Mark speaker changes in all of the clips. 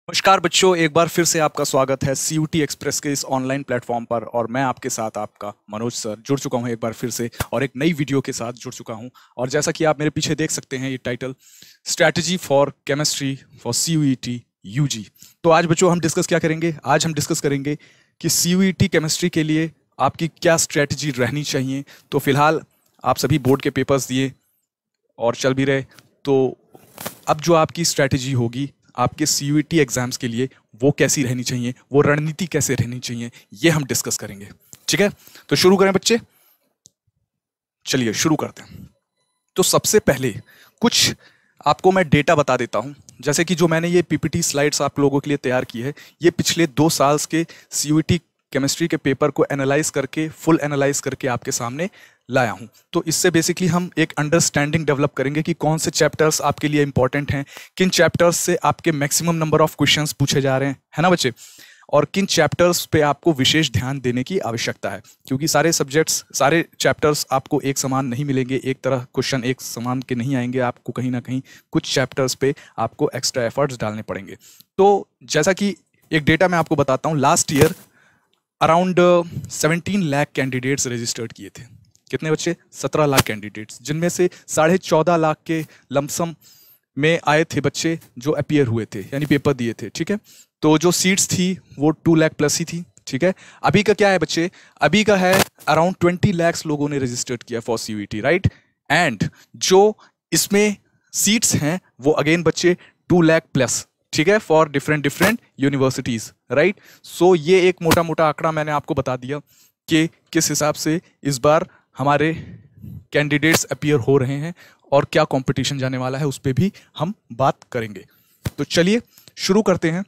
Speaker 1: नमस्कार बच्चों, एक बार फिर से आपका स्वागत है सीयूटी एक्सप्रेस के इस ऑनलाइन प्लेटफॉर्म पर। और मैं आपके साथ आपका मनोज सर जुड़ चुका हूं एक बार फिर से और एक नई वीडियो के साथ जुड़ चुका हूं। और जैसा कि आप मेरे पीछे देख सकते हैं, ये title strategy for chemistry for CUET UG. तो आज बच्चों हम डिस्कस क्या करेंगे? आज हम डिस्कस करेंगे कि सीयूईटी केमिस्ट्री के लिए आपकी क्या स्ट्रैटेजी रहनी चाहिए। तो फिलहाल आप सभी बोर्ड के पेपर्स दिए और चल भी रहे, तो अब जो आपकी स्ट्रैटेजी होगी आपके सीयूईटी एग्जाम्स के लिए वो कैसी रहनी चाहिए, वो रणनीति कैसे रहनी चाहिए, ये हम डिस्कस करेंगे। ठीक है, तो शुरू करें बच्चे। चलिए शुरू करते हैं। तो सबसे पहले कुछ आपको मैं डेटा बता देता हूं। जैसे कि जो मैंने ये पीपीटी स्लाइड्स आप लोगों के लिए तैयार की है, ये पिछले 2 साल के सीयूईटी केमिस्ट्री के पेपर को एनालाइज करके, फुल एनालाइज करके आपके सामने लाया हूं। तो इससे बेसिकली हम एक अंडरस्टैंडिंग डेवलप करेंगे कि कौन से चैप्टर्स आपके लिए इंपॉर्टेंट हैं, किन चैप्टर्स से आपके मैक्सिमम नंबर ऑफ क्वेश्चंस पूछे जा रहे हैं, है ना बच्चे, और किन चैप्टर्स पे आपको विशेष ध्यान देने की आवश्यकता है। क्योंकि सारे सब्जेक्ट्स, सारे चैप्टर्स आपको एक समान नहीं मिलेंगे, एक तरह क्वेश्चन एक समान के नहीं आएंगे, आपको कहीं ना कहीं कुछ चैप्टर्स पे आपको एक्स्ट्रा एफर्ट्स डालने पड़ेंगे। तो जैसा कि एक डेटा मैं आपको बताता हूँ, last year around 17 lakh candidates registered किए थे। कितने बच्चे? 17 लाख कैंडिडेट्स, जिनमें से 14.5 लाख के लमसम में आए थे बच्चे जो अपीयर हुए थे, यानी पेपर दिए थे। ठीक है, तो जो सीट्स थी वो 2 लाख प्लस ही थी। ठीक है, अभी का क्या है बच्चे? अभी का है अराउंड 20 लाख लोगों ने रजिस्टर्ड किया फॉर सीयूईटी, राइट। एंड जो इसमें सीट्स हैं वो अगेन बच्चे 2 लाख प्लस, ठीक है, फॉर डिफरेंट यूनिवर्सिटीज, राइट। सो ये एक मोटा मोटा आंकड़ा मैंने आपको बता दिया कि किस हिसाब से इस बार हमारे कैंडिडेट्स अपीयर हो रहे हैं और क्या कंपटीशन जाने वाला है, उस पर भी हम बात करेंगे। तो चलिए शुरू करते हैं।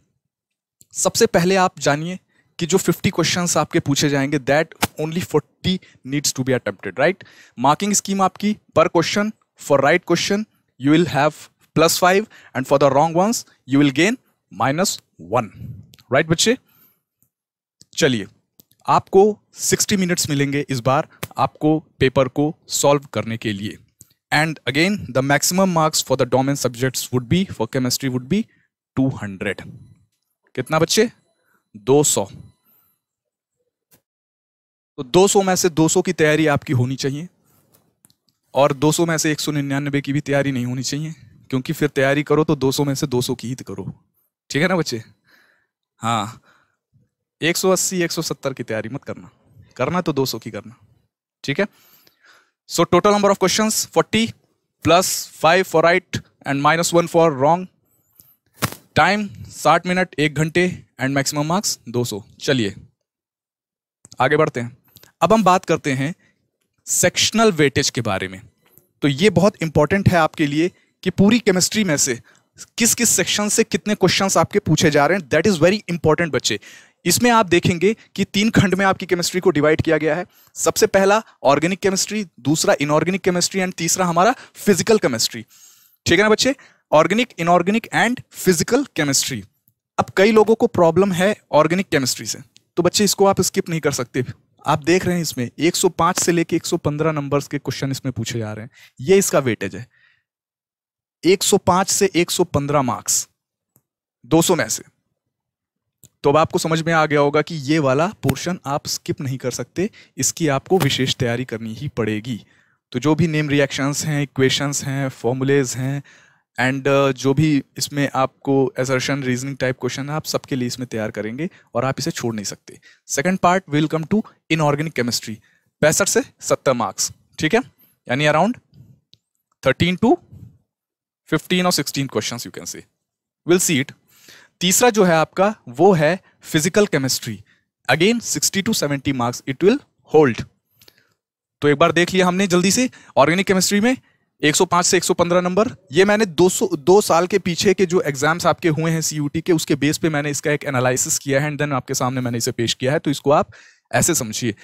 Speaker 1: सबसे पहले आप जानिए कि जो 50 क्वेश्चंस आपके पूछे जाएंगे, that only 40 needs to be attempted, right. Marking scheme आपकी per question, for right question you will have +5 and for the wrong ones you will gain -1, right बच्चे। चलिए, आपको 60 मिनट्स मिलेंगे इस बार आपको पेपर को सॉल्व करने के लिए। And again the maximum marks for the domain subjects would be, for chemistry would be 200। कितना बच्चे? 200। तो 200 में से 200 की तैयारी आपकी होनी चाहिए और 200 में से 199 की भी तैयारी नहीं होनी चाहिए, क्योंकि फिर तैयारी करो तो 200 में से 200 की ही करो। ठीक है ना बच्चे? हाँ, 180 170 की तैयारी मत करना, करना तो 200 की करना। ठीक है, so total number of questions 40 +5 for right and -1 for wrong. Time 60 minute, 1 घंटे, एंड मैक्सिमम मार्क्स 200। चलिए आगे बढ़ते हैं। अब हम बात करते हैं सेक्शनल वेटेज के बारे में। तो ये बहुत इंपॉर्टेंट है आपके लिए कि पूरी केमिस्ट्री में से किस किस सेक्शन से कितने क्वेश्चंस आपके पूछे जा रहे हैं। दैट इज वेरी इंपॉर्टेंट बच्चे। इसमें आप देखेंगे कि 3 खंड में आपकी केमिस्ट्री को डिवाइड किया गया है। सबसे पहला ऑर्गेनिक केमिस्ट्री, दूसरा इनऑर्गेनिक केमिस्ट्री एंड तीसरा हमारा फिजिकल केमिस्ट्री। ठीक है ना बच्चे? Organic, inorganic and physical chemistry. अब कई लोगों को प्रॉब्लम है ऑर्गेनिक केमिस्ट्री से, तो बच्चे इसको आप स्किप नहीं कर सकते। आप देख रहे हैं इसमें 105 से लेके 115 नंबर्स के क्वेश्चन इसमें पूछे जा रहे हैं। ये इसका वेटेज है, 105 से 115 मार्क्स 200 में से। तो अब आपको समझ में आ गया होगा कि ये वाला पोर्शन आप स्किप नहीं कर सकते, इसकी आपको विशेष तैयारी करनी ही पड़ेगी। तो जो भी नेम रिएक्शंस हैं, इक्वेशंस हैं, फॉर्मूलेज हैं एंड जो भी इसमें आपको असर्शन, रीजनिंग टाइप क्वेश्चन है, आप सबके लिए इसमें तैयार करेंगे और आप इसे छोड़ नहीं सकते। Second part will come to inorganic chemistry, 65 से 70 मार्क्स। ठीक है, यानी अराउंड 13 to 15 और 16 questions you can say, will see it. तीसरा जो है आपका वो है physical chemistry, again 60 to 70 marks it will hold. तो एक बार देख लिया हमने जल्दी से। ऑर्गेनिक केमिस्ट्री में 105 से 115 नंबर, ये मैंने 2 साल के पीछे के जो एग्जाम्स आपके हुए हैं सीयूटी के, उसके बेस पे मैंने इसका एक एनालिसिस किया है एंड देन आपके सामने मैंने इसे पेश किया है। तो इसको आप ऐसे समझिए,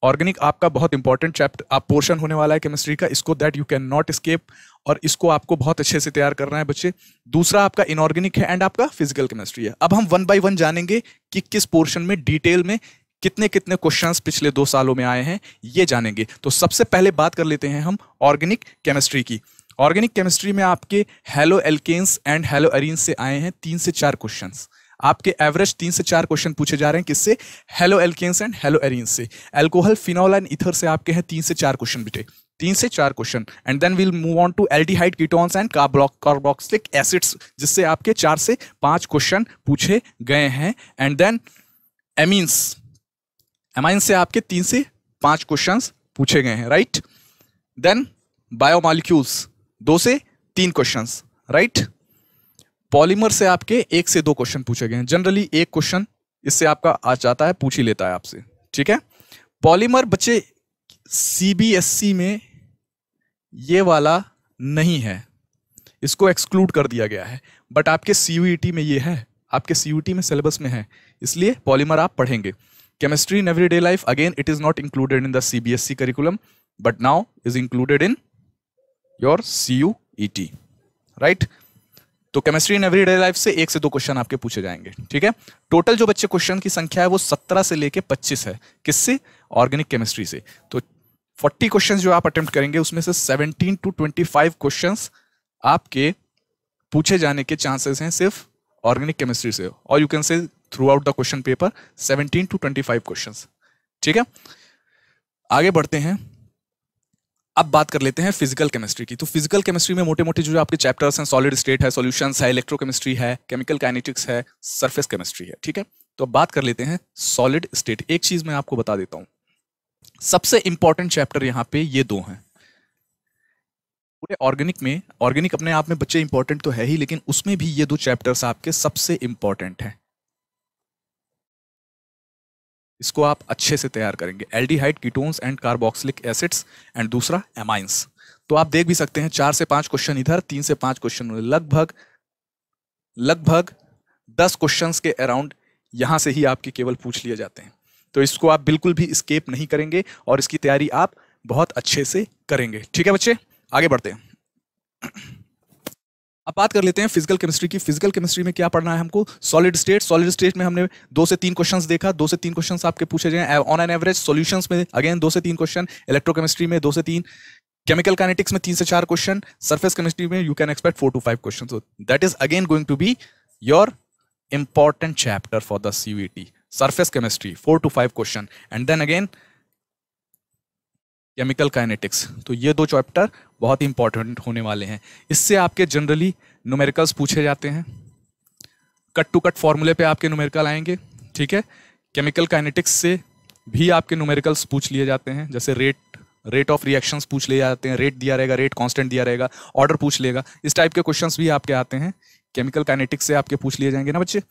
Speaker 1: ऑर्गेनिक आपका बहुत इंपॉर्टेंट चैप्टर आप पोर्शन होने वाला है केमिस्ट्री का, इसको that you can not escape, और इसको आपको बहुत अच्छे से तैयार करना है बच्चे। दूसरा आपका इनऑर्गेनिक है एंड आपका फिजिकल केमिस्ट्री है। अब हम 1 by 1 जानेंगे कि किस पोर्शन में डिटेल में कितने कितने क्वेश्चंस पिछले 2 सालों में आए हैं, ये जानेंगे। तो सबसे पहले बात कर लेते हैं हम ऑर्गेनिक केमिस्ट्री की। ऑर्गेनिक केमिस्ट्री में आपके haloalkanes and haloarenes से आए हैं 3 से 4 क्वेश्चंस। आपके एवरेज 3 से 4 क्वेश्चन पूछे जा रहे हैं किससे? Haloalkanes and haloarenes से। अल्कोहल, फिनॉल एंड ईथर से आपके हैं 3 से 4 क्वेश्चन बेटे, 3 से 4 question. And then will move on to aldehyde, ketones and carboxylic acids, जिससे आपके 4 से 5 क्वेश्चन पूछे गए हैं। एंड देन एमीन्स, एमाइन से आपके 3 से 5 क्वेश्चंस पूछे गए हैं, राइट। देन बायोमॉलिक्यूल्स 2 से 3 क्वेश्चंस, राइट। पॉलीमर से आपके 1 से 2 क्वेश्चन पूछे गए हैं। जनरली 1 क्वेश्चन इससे आपका आ जाता है, पूछ ही लेता है आपसे, ठीक है। पॉलीमर बच्चे सीबीएसई में ये वाला नहीं है, इसको एक्सक्लूड कर दिया गया है, बट आपके सीयूईटी में ये है, आपके सीयूईटी में सिलेबस में है, इसलिए पॉलीमर आप पढ़ेंगे। Chemistry in everyday life, again it is not included in the CBSE curriculum, but now is included in your CUET, right. तो केमिस्ट्री इन एवरीडे लाइफ से 1 से 2 क्वेश्चन आपके पूछे जाएंगे, ठीक है। टोटल जो बच्चे क्वेश्चन की संख्या है वो 17 से लेके 25 है, किससे? ऑर्गेनिक केमिस्ट्री से। तो 40 क्वेश्चंस जो आप अटेम्प्ट करेंगे उसमें से 17 to 25 क्वेश्चंस आपके पूछे जाने के चांसेस हैं सिर्फ ऑर्गेनिक केमिस्ट्री से, और you can say through out the question paper 17 to 25 questions, ठीक है। आगे बढ़ते हैं, अब बात कर लेते हैं फिजिकल केमिस्ट्री की। तो फिजिकल केमिस्ट्री में मोटे मोटे जो आपके चैप्टर्स हैं, सॉलिड स्टेट है, सॉल्यूशंस है, इलेक्ट्रोकेमिस्ट्री है, केमिकल काइनेटिक्स है, सरफेस केमिस्ट्री है, ठीक है। तो अब बात कर लेते हैं सॉलिड स्टेट। एक चीज मैं आपको बता देता हूं, सबसे इंपॉर्टेंट चैप्टर यहां पे ये 2 हैं पूरे ऑर्गेनिक में। ऑर्गेनिक अपने आप में बच्चे इंपॉर्टेंट तो है ही, लेकिन उसमें भी ये 2 चैप्टर्स आपके सबसे इंपॉर्टेंट हैं। इसको आप अच्छे से तैयार करेंगे, aldehyde, ketones and carboxylic acids, and दूसरा एमाइंस। तो आप देख भी सकते हैं 4 से 5 क्वेश्चन इधर, 3 से 5 क्वेश्चन, लगभग 10 क्वेश्चंस के अराउंड यहां से ही आपके केवल पूछ लिए जाते हैं। तो इसको आप बिल्कुल भी स्केप नहीं करेंगे और इसकी तैयारी आप बहुत अच्छे से करेंगे, ठीक है बच्चे। आगे बढ़ते हैं, अब बात कर लेते हैं फिजिकल केमिस्ट्री की। फिजिकल केमिस्ट्री में क्या पढ़ना है हमको? Solid state. सॉलिड स्टेट में हमने 2 से 3 क्वेश्चंस देखा, 2 से 3 क्वेश्चंस आपके पूछे जाए ऑन एन एवरेज। सॉल्यूशंस में अगेन 2 से 3 क्वेश्चन, इलेक्ट्रोकेमिस्ट्री में 2 से 3, केमिकल काइनेटिक्स में 3 से 4 क्वेश्चन, सरफेस केमिस्ट्री में you can expect 4 to 5 question. So that is again going to be your important chapter for the CUET. Surface chemistry 4 to 5 question, and then again chemical kinetics. तो ये 2 chapter बहुत ही important होने वाले हैं। इससे आपके generally numericals पूछे जाते हैं, कट टू कट फॉर्मूले पे आपके न्यूमेरिकल आएंगे, ठीक है। केमिकल काइनेटिक्स से भी आपके न्यूमेरिकल्स पूछ लिए जाते हैं, जैसे रेट ऑफ रिएक्शंस पूछ लिए जाते हैं, रेट दिया रहेगा, रेट कांस्टेंट दिया रहेगा, ऑर्डर पूछ लेगा, इस टाइप के क्वेश्चंस भी आपके आते हैं। केमिकल काइनेटिक्स से आपके पूछ लिए जाएंगे ना बच्चे,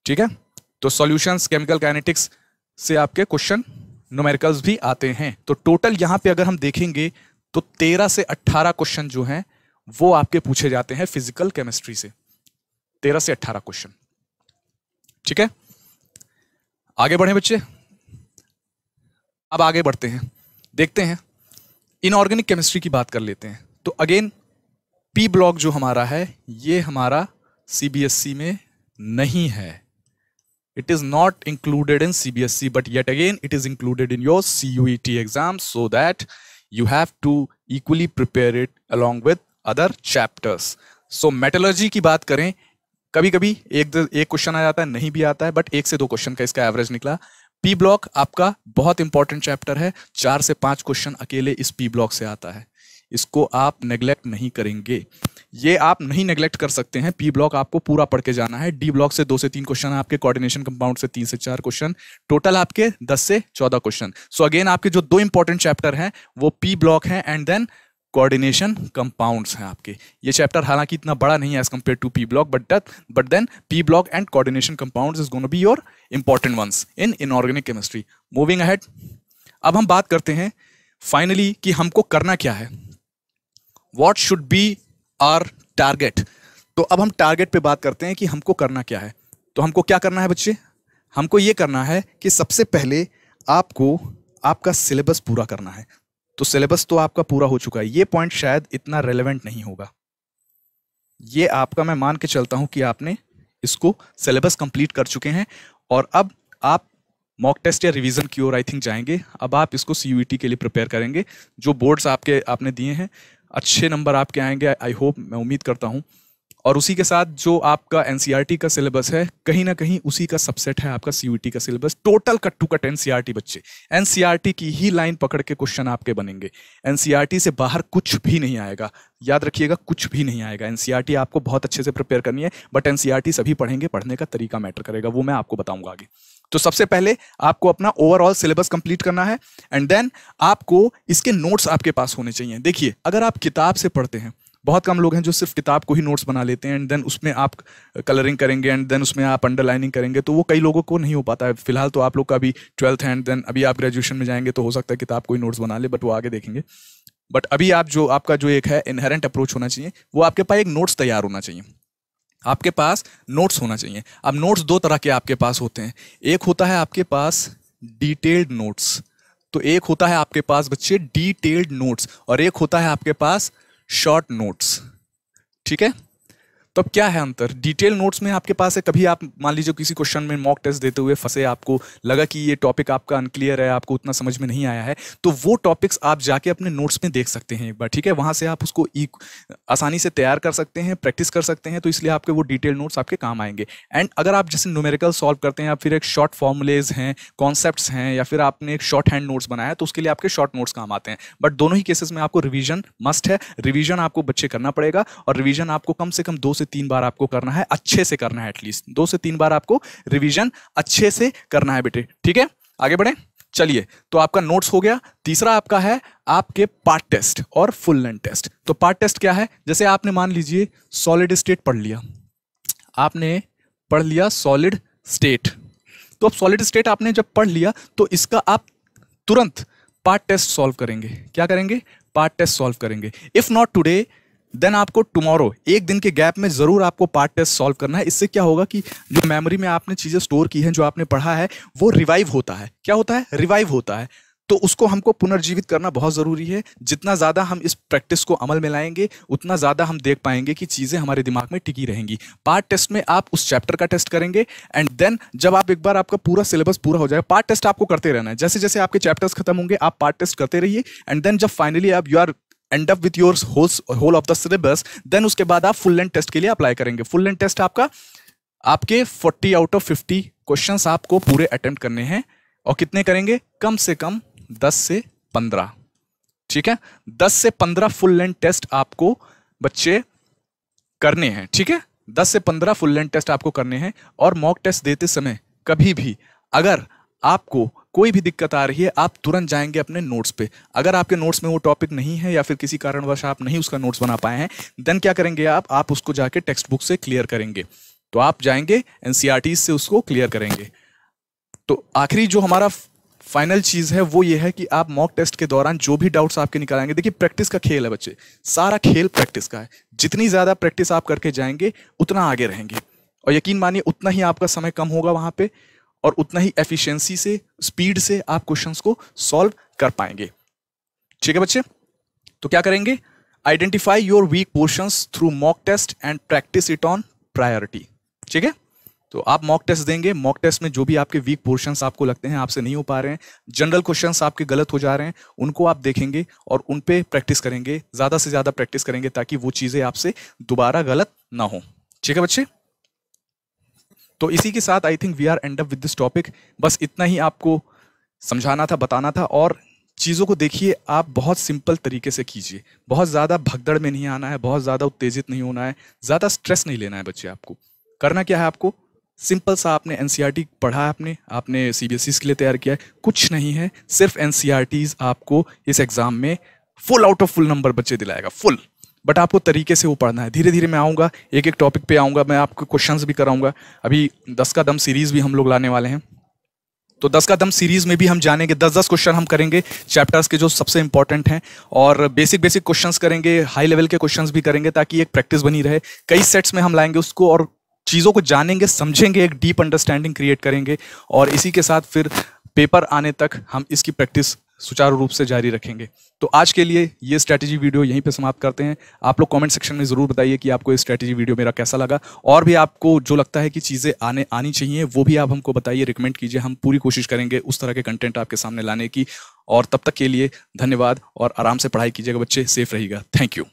Speaker 1: ठीक है। तो सॉल्यूशंस, केमिकल काइनेटिक्स से आपके क्वेश्चन न्यूमेरिकल्स भी आते हैं। तो टोटल यहां पे अगर हम देखेंगे तो 13 से 18 क्वेश्चन जो हैं वो आपके पूछे जाते हैं फिजिकल केमिस्ट्री से, 13 से 18 क्वेश्चन, ठीक है। आगे बढ़े बच्चे, अब आगे बढ़ते हैं, देखते हैं इनऑर्गेनिक केमिस्ट्री की बात कर लेते हैं। तो अगेन पी ब्लॉक जो हमारा है ये हमारा सीबीएसई में नहीं है, it is not included in CBSE, but yet again it is included in your CUET exam, so that you have to equally prepare it along with other chapters. So metallurgy की बात करें, कभी कभी एक question आ जाता है, नहीं भी आता है, बट 1 से 2 क्वेश्चन का इसका एवरेज निकला। पी ब्लॉक आपका बहुत इंपॉर्टेंट चैप्टर है, 4 से 5 क्वेश्चन अकेले इस पी ब्लॉक से आता है, इसको आप नेग्लेक्ट नहीं करेंगे। ये आप नहीं नेग्लेक्ट कर सकते हैं, पी ब्लॉक आपको पूरा पढ़ के जाना है। डी ब्लॉक से 2 से 3 क्वेश्चन आपके, कोऑर्डिनेशन कंपाउंड से 3 से 4 क्वेश्चन, टोटल आपके 10 से 14 क्वेश्चन। सो अगेन आपके जो 2 इंपॉर्टेंट चैप्टर हैं वो पी ब्लॉक हैं एंड देन कोऑर्डिनेशन कंपाउंड्स हैं आपके। ये चैप्टर हालांकि इतना बड़ा नहीं है as compare to P block, but then P block and coordination compounds is gonna be your important ones in inorganic chemistry. Moving ahead, अब हम बात करते हैं फाइनली कि हमको करना क्या है, what should be our target. तो अब हम टारगेट पे बात करते हैं कि हमको करना क्या है। तो हमको क्या करना है बच्चे? हमको ये करना है कि सबसे पहले आपको आपका सिलेबस पूरा करना है। तो सिलेबस तो आपका पूरा हो चुका है, ये पॉइंट शायद इतना रेलेवेंट नहीं होगा, ये आपका मैं मान के चलता हूं कि आपने इसको सिलेबस कंप्लीट कर चुके हैं और अब आप मॉक टेस्ट या रिवीजन की ओर आई थिंक जाएंगे। अब आप इसको सीयूईटी के लिए प्रिपेयर करेंगे। जो बोर्ड्स आपने दिए हैं अच्छे नंबर आपके आएंगे, आई होप, मैं उम्मीद करता हूं। और उसी के साथ जो आपका एनसीईआरटी का सिलेबस है कहीं ना कहीं उसी का सबसेट है आपका सीयूईटी का syllabus. Total cut to cut NCERT बच्चे, एनसीईआरटी की ही लाइन पकड़ के क्वेश्चन आपके बनेंगे। एनसीईआरटी से बाहर कुछ भी नहीं आएगा, याद रखिएगा, कुछ भी नहीं आएगा। एनसीईआरटी आपको बहुत अच्छे से प्रिपेयर करनी है, बट एनसीईआरटी सभी पढ़ेंगे, पढ़ने का तरीका मैटर करेगा, वो मैं आपको बताऊंगा आगे। तो सबसे पहले आपको अपना ओवरऑल सिलेबस कंप्लीट करना है एंड देन आपको इसके नोट्स आपके पास होने चाहिए। देखिए, अगर आप किताब से पढ़ते हैं, बहुत कम लोग हैं जो सिर्फ किताब को ही नोट्स बना लेते हैं एंड देन उसमें आप कलरिंग करेंगे एंड देन उसमें आप अंडरलाइनिंग करेंगे, तो वो कई लोगों को नहीं हो पाता है। फिलहाल तो आप लोग का अभी 12th है एंड देन अभी आप ग्रेजुएशन में जाएंगे तो हो सकता है किताब को ही नोट्स बना ले, बट वो आगे देखेंगे। बट अभी आप जो आपका जो एक है इनहेरेंट अप्रोच होना चाहिए, वो आपके पास एक नोट्स तैयार होना चाहिए, आपके पास नोट्स होना चाहिए। अब नोट्स दो तरह के आपके पास होते हैं, एक होता है आपके पास डिटेल्ड नोट्स, तो एक होता है आपके पास बच्चे डिटेल्ड नोट्स और एक होता है आपके पास शॉर्ट नोट्स। ठीक है, तो अब क्या है अंतर? डिटेल नोट्स में आपके पास है, कभी आप मान लीजिए किसी क्वेश्चन में मॉक टेस्ट देते हुए फंसे, आपको लगा कि ये टॉपिक आपका अनक्लियर है, आपको उतना समझ में नहीं आया है, तो वो टॉपिक्स आप जाके अपने नोट्स में देख सकते हैं एक बार। ठीक है, वहां से आप उसको आसानी से तैयार कर सकते हैं, प्रैक्टिस कर सकते हैं, तो इसलिए आपके वो डिटेल नोट्स आपके काम आएंगे। एंड अगर आप जैसे न्यूमेरिकल सॉल्व करते हैं या फिर एक शॉर्ट फॉर्मुलेज हैं, कॉन्सेप्ट्स हैं, या फिर आपने एक शॉर्ट हैंड नोट्स बनाया, तो उसके लिए आपके शॉर्ट नोट्स काम आते हैं। बट दोनों ही केसेस में आपको रिविजन मस्ट है, रिविजन आपको बच्चे करना पड़ेगा और रिविजन आपको कम से कम 2 से 3 बार आपको करना है, अच्छे से करना है, एटलीस्ट 2 से 3 बार आपको रिवीजन अच्छे से करना है बेटे। ठीक है, आगे बढ़े, चलिए। तो आपका नोट्स हो गया। तीसरा आपका है आपके पार्ट टेस्ट और फुल लेंथ टेस्ट। तो पार्ट टेस्ट क्या है? जैसे आपने मान लीजिए सॉलिड स्टेट पढ़ लिया, आपने पढ़ लिया सॉलिड स्टेट, तो अब सॉलिड स्टेट आपने जब पढ़ लिया तो इसका आप तुरंत पार्ट टेस्ट सॉल्व करेंगे। क्या करेंगे? पार्ट टेस्ट सॉल्व करेंगे। इफ नॉट टुडे देन आपको टुमारो, एक दिन के गैप में जरूर आपको पार्ट टेस्ट सॉल्व करना है। इससे क्या होगा कि जो मेमोरी में आपने चीजें स्टोर की हैं, जो आपने पढ़ा है, वो रिवाइव होता है। क्या होता है? रिवाइव होता है। तो उसको हमको पुनर्जीवित करना बहुत जरूरी है। जितना ज्यादा हम इस प्रैक्टिस को अमल में लाएंगे उतना ज्यादा हम देख पाएंगे कि चीजें हमारे दिमाग में टिकी रहेंगी। पार्ट टेस्ट में आप उस चैप्टर का टेस्ट करेंगे एंड देन जब आप एक बार आपका पूरा सिलेबस पूरा हो जाएगा, पार्ट टेस्ट आपको करते रहना है। जैसे जैसे आपके चैप्टर्स खत्म होंगे आप पार्ट टेस्ट करते रहिए एंड देन जब फाइनली आप you are end up with your whole of the syllabus, then उसके बाद आप फुल लेंथ टेस्ट के लिए अप्लाई करेंगे। फुल लेंथ टेस्ट आपका आपके 40 आउट ऑफ 50 क्वेश्चंस आपको पूरे अटेम्प्ट करने हैं और कितने करेंगे? कम से कम 10 से 15। ठीक है, 10 से 15 फुल लेंथ टेस्ट आपको बच्चे करने हैं। ठीक है, 10 से 15 फुल लेंथ टेस्ट आपको करने हैं। और मॉक टेस्ट देते समय कभी भी अगर आपको कोई भी दिक्कत आ रही है, आप तुरंत जाएंगे अपने नोट्स पे। अगर आपके नोट्स में वो टॉपिक नहीं है या फिर किसी कारणवश आप नहीं उसका नोट्स बना पाए हैं, देन क्या करेंगे आप उसको जाके टेक्स्ट बुक से क्लियर करेंगे। तो आप जाएंगे एनसीईआरटी से उसको क्लियर करेंगे। तो आखिरी जो हमारा फाइनल चीज है वो ये है कि आप मॉक टेस्ट के दौरान जो भी डाउट्स आपके निकालेंगे, देखिए प्रैक्टिस का खेल है बच्चे, सारा खेल प्रैक्टिस का है। जितनी ज्यादा प्रैक्टिस आप करके जाएंगे उतना आगे रहेंगे और यकीन मानिए उतना ही आपका समय कम होगा वहां पे और उतना ही एफिशिएंसी से, स्पीड से आप क्वेश्चंस को सॉल्व कर पाएंगे। ठीक है बच्चे, तो क्या करेंगे? Identify your weak portions through mock test and practise it on priority. ठीक है, तो आप मॉक टेस्ट देंगे। मॉक टेस्ट में जो भी आपके वीक पोर्शंस आपको लगते हैं आपसे नहीं हो पा रहे हैं, जनरल क्वेश्चंस आपके गलत हो जा रहे हैं, उनको आप देखेंगे और उन पे प्रैक्टिस करेंगे, ज्यादा से ज्यादा प्रैक्टिस करेंगे ताकि वो चीजें आपसे दोबारा गलत ना हो। ठीक है बच्चे, तो इसी के साथ I think we are end up with this topic. बस इतना ही आपको समझाना था, बताना था। और चीज़ों को देखिए आप बहुत सिंपल तरीके से कीजिए, बहुत ज़्यादा भगदड़ में नहीं आना है, बहुत ज़्यादा उत्तेजित नहीं होना है, ज़्यादा स्ट्रेस नहीं लेना है बच्चे। आपको करना क्या है? आपको सिंपल सा, आपने एनसीईआरटी पढ़ा है, आपने सीबीएसई के लिए तैयार किया है, कुछ नहीं है, सिर्फ एनसीईआरटीज आपको इस एग्जाम में full out of full number बच्चे दिलाएगा, फुल। बट आपको तरीके से वो पढ़ना है। धीरे धीरे मैं आऊँगा, एक एक टॉपिक पे आऊँगा, मैं आपको क्वेश्चंस भी कराऊंगा। अभी 10 का दम सीरीज भी हम लोग लाने वाले हैं, तो 10 का दम सीरीज में भी हम जानेंगे, 10-10 क्वेश्चन हम करेंगे चैप्टर्स के जो सबसे इंपॉर्टेंट हैं और बेसिक क्वेश्चंस करेंगे, हाई लेवल के क्वेश्चंस भी करेंगे ताकि एक प्रैक्टिस बनी रहे। कई सेट्स में हम लाएंगे उसको और चीज़ों को जानेंगे, समझेंगे, एक डीप अंडरस्टैंडिंग क्रिएट करेंगे और इसी के साथ फिर पेपर आने तक हम इसकी प्रैक्टिस सुचारू रूप से जारी रखेंगे। तो आज के लिए ये स्ट्रैटेजी वीडियो यहीं पे समाप्त करते हैं। आप लोग कमेंट सेक्शन में ज़रूर बताइए कि आपको ये स्ट्रैटेजी वीडियो मेरा कैसा लगा और भी आपको जो लगता है कि चीज़ें आनी चाहिए वो भी आप हमको बताइए, रिकमेंड कीजिए। हम पूरी कोशिश करेंगे उस तरह के कंटेंट आपके सामने लाने की। और तब तक के लिए धन्यवाद और आराम से पढ़ाई कीजिएगा बच्चे, सेफ रहिएगा। Thank you.